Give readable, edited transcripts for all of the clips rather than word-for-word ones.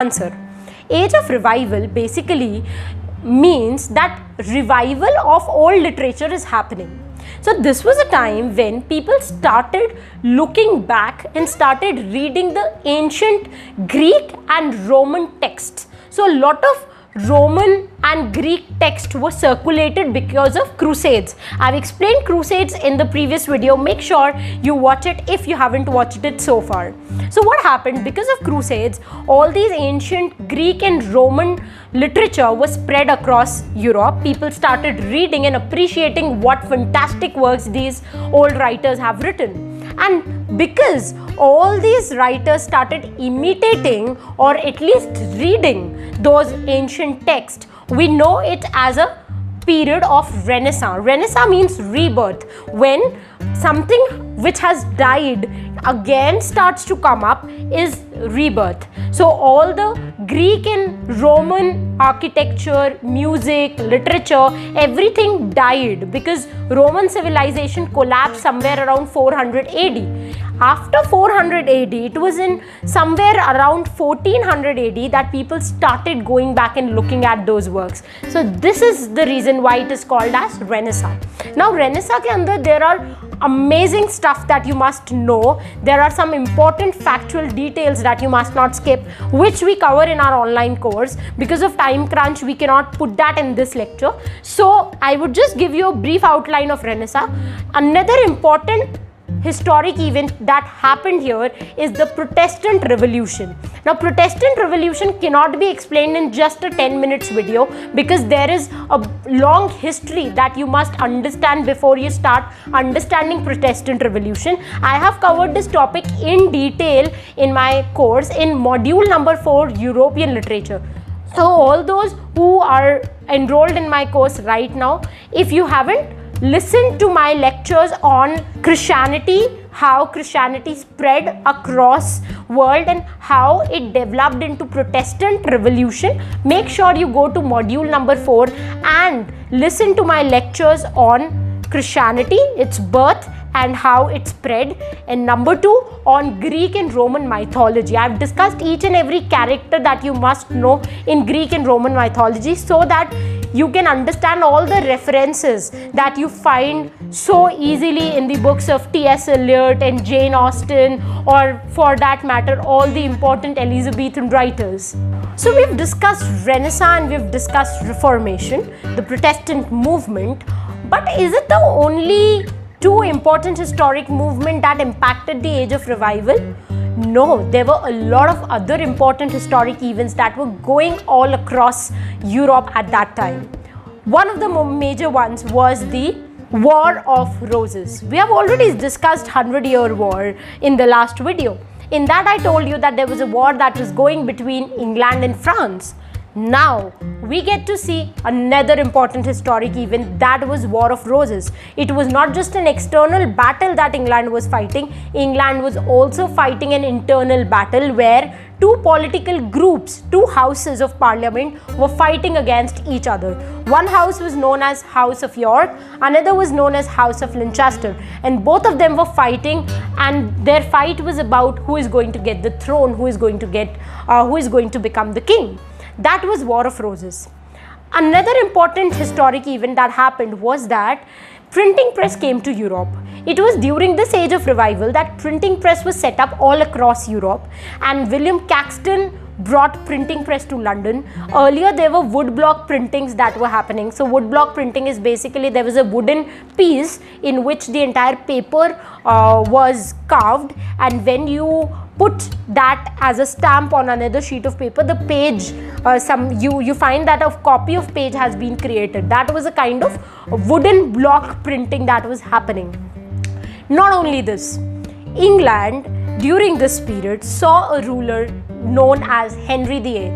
Answer. Age of revival basically means that revival of old literature is happening. So this was a time when people started looking back and started reading the ancient Greek and Roman texts. So a lot of Roman and Greek text was circulated because of crusades. I've explained crusades in the previous video. Make sure you watch it if you haven't watched it so far. So what happened? Because of crusades, all these ancient Greek and Roman literature was spread across Europe. People started reading and appreciating what fantastic works these old writers have written. And because all these writers started imitating or at least reading those ancient texts, we know it as a period of Renaissance. Renaissance means rebirth, when something which has died again starts to come up is rebirth. So all the Greek and Roman architecture, music, literature, everything died because Roman civilization collapsed somewhere around 400 AD. After 400 AD, it was in somewhere around 1400 AD that people started going back and looking at those works. So this is the reason why it is called as Renaissance. Now Renaissance ke andar there are amazing stuff that you must know. There are some important factual details that you must not skip, which we cover in our online course. Because of time crunch, we cannot put that in this lecture. So I would just give you a brief outline of Renaissance. Another important historic event that happened here is the Protestant Revolution. Now Protestant Revolution cannot be explained in just a 10 minutes video because there is a long history that you must understand before you start understanding Protestant Revolution. I have covered this topic in detail in my course in module number 4, European literature. So all those who are enrolled in my course right now, if you haven't listen to my lectures on Christianity, how Christianity spread across world and how it developed into Protestant Revolution, make sure you go to module number 4 and listen to my lectures on Christianity, its birth and how it spread, and number 2 on Greek and Roman mythology. I've discussed each and every character that you must know in Greek and Roman mythology so that you can understand all the references that you find so easily in the books of T.S. Eliot and Jane Austen, or for that matter all the important Elizabethan writers. So we've discussed Renaissance, we've discussed Reformation, the Protestant movement, but is it the only two important historic movements that impacted the Age of Revival? No, there were a lot of other important historic events that were going all across Europe at that time. One of the major ones was the War of Roses. We have already discussed 100-year war in the last video. In that I told you that there was a war that was going between England and France. Now we get to see another important historic event, that was War of Roses. It was not just an external battle that England was fighting, England was also fighting an internal battle where two political groups, two houses of parliament were fighting against each other. One house was known as House of York, another was known as House of Lancaster, and both of them were fighting, and their fight was about who is going to get the throne, who is going to become the king. That was War of Roses. Another important historic event that happened was that printing press came to Europe. It was during this Age of Revival that printing press was set up all across Europe, and William Caxton brought printing press to London. Earlier there were woodblock printings that were happening. So woodblock printing is basically there was a wooden piece in which the entire paper was carved, and when you put that as a stamp on another sheet of paper, the page, you find that a copy of page has been created. That was a kind of wooden block printing that was happening. Not only this, England during this period saw a ruler known as Henry VIII.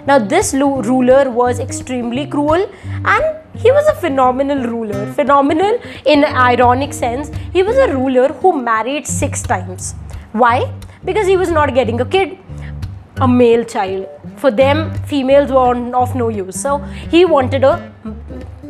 Now this ruler was extremely cruel, and he was a phenomenal ruler. Phenomenal in an ironic sense. He was a ruler who married 6 times. Why? Because he was not getting a kid, a male child. For them, females were of no use. So he wanted a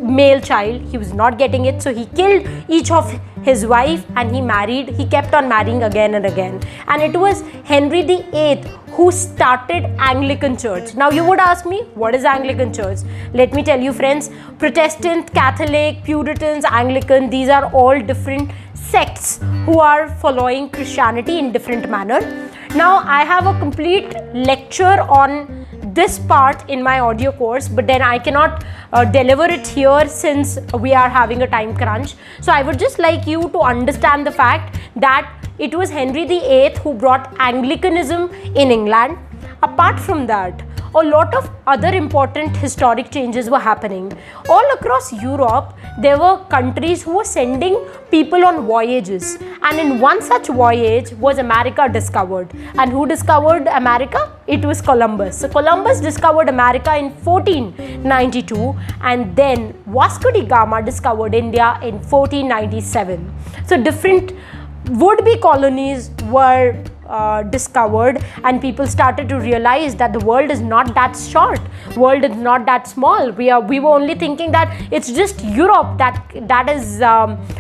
male child. He was not getting it, so he killed each of his wife and he kept on marrying again and again. And it was Henry VIII who started Anglican Church. Now you would ask me, what is Anglican Church? Let me tell you friends, Protestant, Catholic, Puritans, Anglican, these are all different sects who are following Christianity in different manner. Now I have a complete lecture on this part in my audio course, but then I cannot deliver it here since we are having a time crunch. So I would just like you to understand the fact that it was Henry VIII who brought Anglicanism in England. Apart from that, a lot of other important historic changes were happening. All across Europe, there were countries who were sending people on voyages. And in one such voyage was America discovered. And who discovered America? It was Columbus. So Columbus discovered America in 1492, and then Vasco da Gama discovered India in 1497. So different would-be colonies were discovered, and people started to realize that the world is not that short, world is not that small. We were only thinking that it's just Europe that is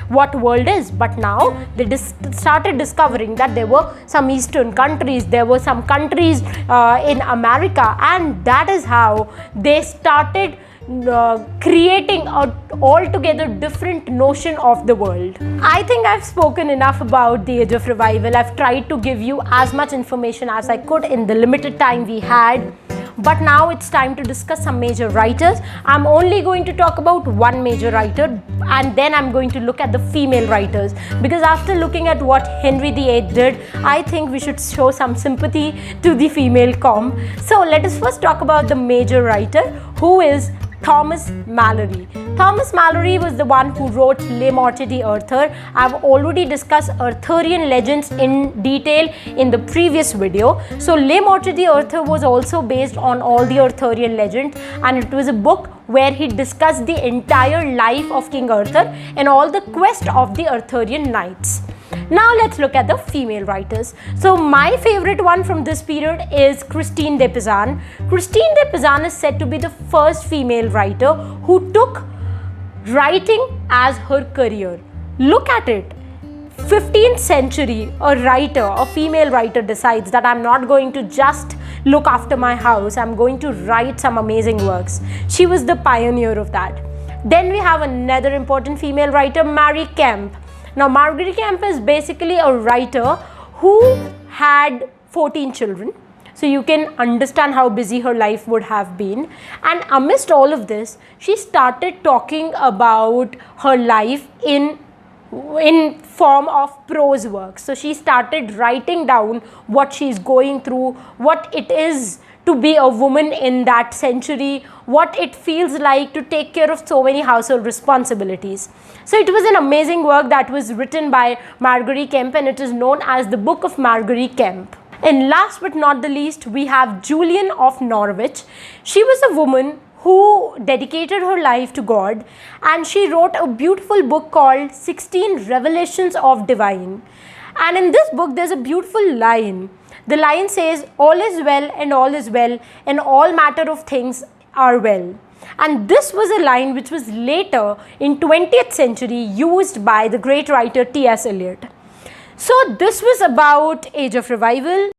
what world is, but now they started discovering that there were some eastern countries, there were some countries in America, and that is how they started creating an altogether different notion of the world. I think I've spoken enough about the Age of Revival. I've tried to give you as much information as I could in the limited time we had. But now it's time to discuss some major writers. I'm only going to talk about one major writer, and then I'm going to look at the female writers, because after looking at what Henry VIII did, I think we should show some sympathy to the female com. So let us first talk about the major writer, who is Thomas Malory. Thomas Malory was the one who wrote Les Mortes d'Arthur. I've already discussed Arthurian legends in detail in the previous video. So Les Mortes d'Arthur was also based on all the Arthurian legends, and it was a book where he discussed the entire life of King Arthur and all the quest of the Arthurian knights. Now let's look at the female writers. So my favorite one from this period is Christine de Pizan. Christine de Pizan is said to be the first female writer who took writing as her career. Look at it. 15th century, a female writer decides that I'm not going to just look after my house, I'm going to write some amazing works. She was the pioneer of that. Then we have another important female writer, Mary Kemp. Now, Marguerite Kemp is basically a writer who had 14 children. So you can understand how busy her life would have been. And amidst all of this, she started talking about her life in form of prose works. So she started writing down what she's going through, what it is to be a woman in that century, what it feels like to take care of so many household responsibilities. So it was an amazing work that was written by Marguerite Kemp, and it is known as the Book of Marguerite Kemp. And last but not the least, we have Julian of Norwich. She was a woman who dedicated her life to God, and she wrote a beautiful book called 16 Revelations of Divine. And in this book, there's a beautiful line. The line says, all is well and all is well, and all matter of things are well. And this was a line which was later in 20th century used by the great writer T.S. Eliot. So this was about Age of Revival.